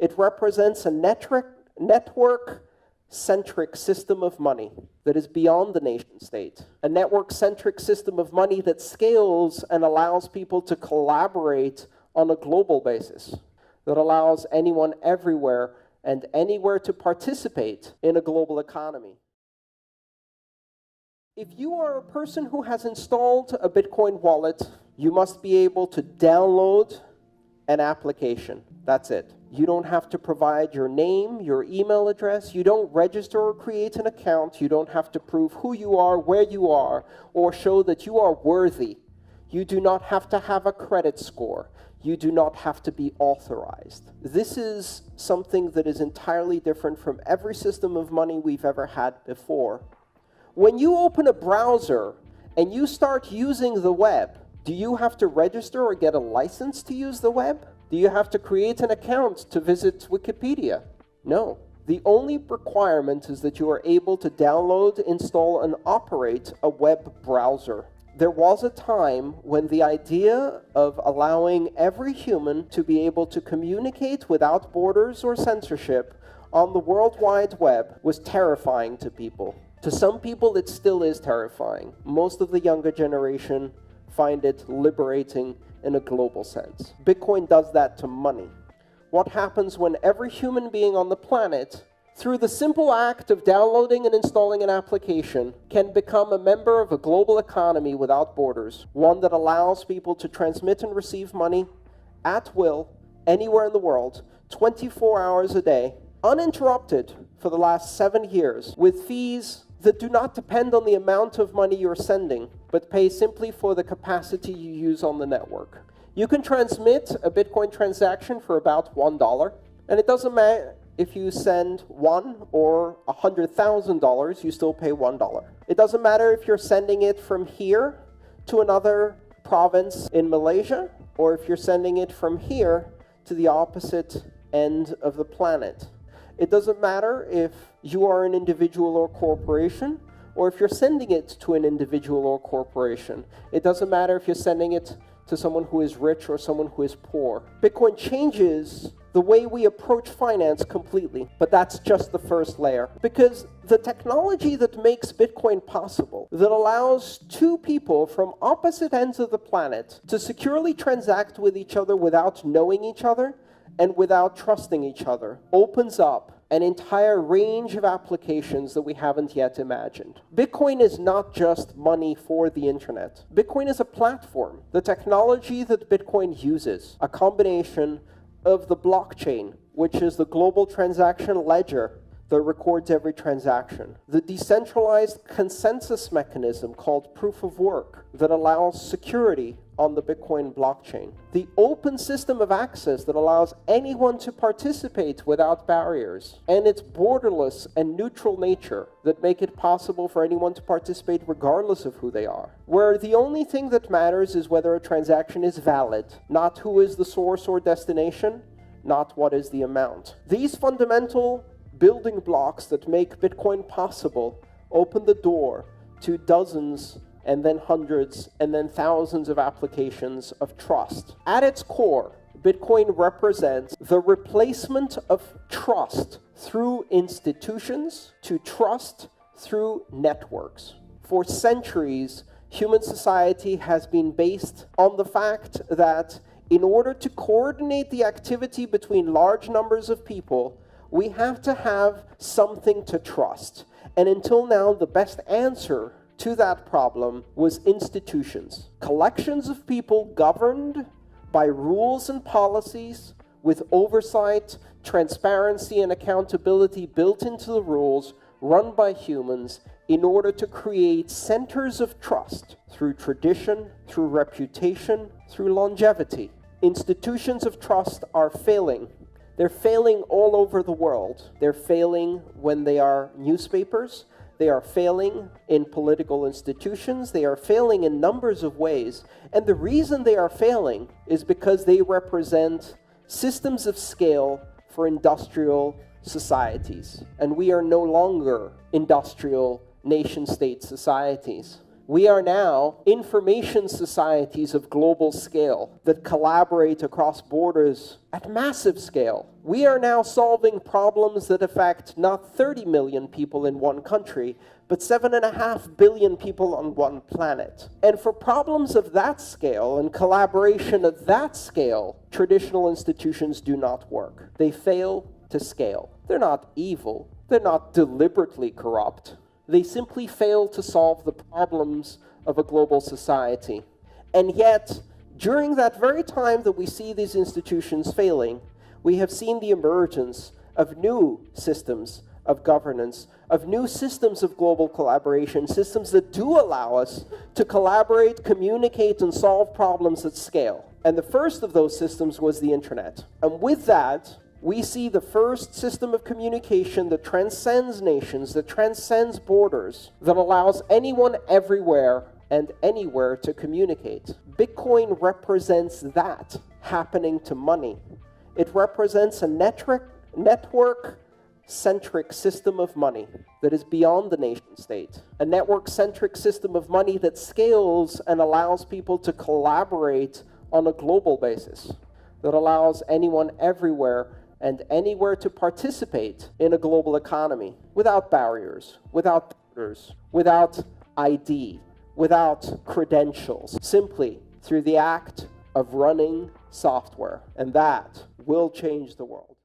It represents a network-centric system of money that is beyond the nation state. A network-centric system of money that scales and allows people to collaborate on a global basis, that allows anyone everywhere and anywhere to participate in a global economy. If you are a person who has installed a Bitcoin wallet, you must be able to download an application. That's it. You don't have to provide your name, your email address. You don't register or create an account. You don't have to prove who you are, where you are, or show that you are worthy. You do not have to have a credit score. You do not have to be authorized. This is something that is entirely different from every system of money we've ever had before. When you open a browser and you start using the web, do you have to register or get a license to use the web? Do you have to create an account to visit Wikipedia? No. The only requirement is that you are able to download, install, and operate a web browser. There was a time when the idea of allowing every human to be able to communicate without borders or censorship on the World Wide Web was terrifying to people. To some people, it still is terrifying. Most of the younger generation find it liberating in a global sense. Bitcoin does that to money. What happens when every human being on the planet, through the simple act of downloading and installing an application, can become a member of a global economy without borders, one that allows people to transmit and receive money at will, anywhere in the world, 24 hours a day, uninterrupted for the last 7 years, with fees that do not depend on the amount of money you're sending, but pay simply for the capacity you use on the network. You can transmit a Bitcoin transaction for about $1, and it doesn't matter if you send $1 or $100,000, you still pay $1. It doesn't matter if you're sending it from here to another province in Malaysia, or if you're sending it from here to the opposite end of the planet. It doesn't matter if you are an individual or corporation, or if you're sending it to an individual or corporation. It doesn't matter if you're sending it to someone who is rich or someone who is poor. Bitcoin changes the way we approach finance completely, but that's just the first layer. Because the technology that makes Bitcoin possible, that allows two people from opposite ends of the planet to securely transact with each other without knowing each other and without trusting each other, opens up an entire range of applications that we haven't yet imagined. Bitcoin is not just money for the internet. Bitcoin is a platform. The technology that Bitcoin uses, a combination of the blockchain, which is the global transaction ledger that records every transaction, the decentralized consensus mechanism called proof of work that allows security on the Bitcoin blockchain, the open system of access that allows anyone to participate without barriers, and its borderless and neutral nature that make it possible for anyone to participate regardless of who they are, where the only thing that matters is whether a transaction is valid, not who is the source or destination, not what is the amount. These fundamental building blocks that make Bitcoin possible open the door to dozens and then hundreds and then thousands of applications of trust. At its core, Bitcoin represents the replacement of trust through institutions to trust through networks. For centuries, human society has been based on the fact that in order to coordinate the activity between large numbers of people, we have to have something to trust. And until now, the best answer to that problem was institutions. Collections of people governed by rules and policies with oversight, transparency, and accountability built into the rules, run by humans in order to create centers of trust through tradition, through reputation, through longevity. Institutions of trust are failing. They're failing all over the world. They're failing when they are newspapers. They are failing in political institutions. They are failing in numbers of ways. And the reason they are failing is because they represent systems of scale for industrial societies. And we are no longer industrial nation-state societies. We are now information societies of global scale that collaborate across borders at massive scale. We are now solving problems that affect not 30 million people in one country, but 7.5 billion people on one planet. And for problems of that scale and collaboration at that scale, traditional institutions do not work. They fail to scale. They're not evil. They're not deliberately corrupt. They simply fail to solve the problems of a global society. And yet, during that very time that we see these institutions failing, we have seen the emergence of new systems of governance, of new systems of global collaboration, systems that do allow us to collaborate, communicate, and solve problems at scale. And the first of those systems was the internet. And with that, we see the first system of communication that transcends nations, that transcends borders, that allows anyone everywhere and anywhere to communicate. Bitcoin represents that happening to money. It represents a network-centric system of money that is beyond the nation state. A network-centric system of money that scales and allows people to collaborate on a global basis, that allows anyone everywhere and anywhere to participate in a global economy without barriers, without borders, without ID, without credentials, simply through the act of running software. And that will change the world.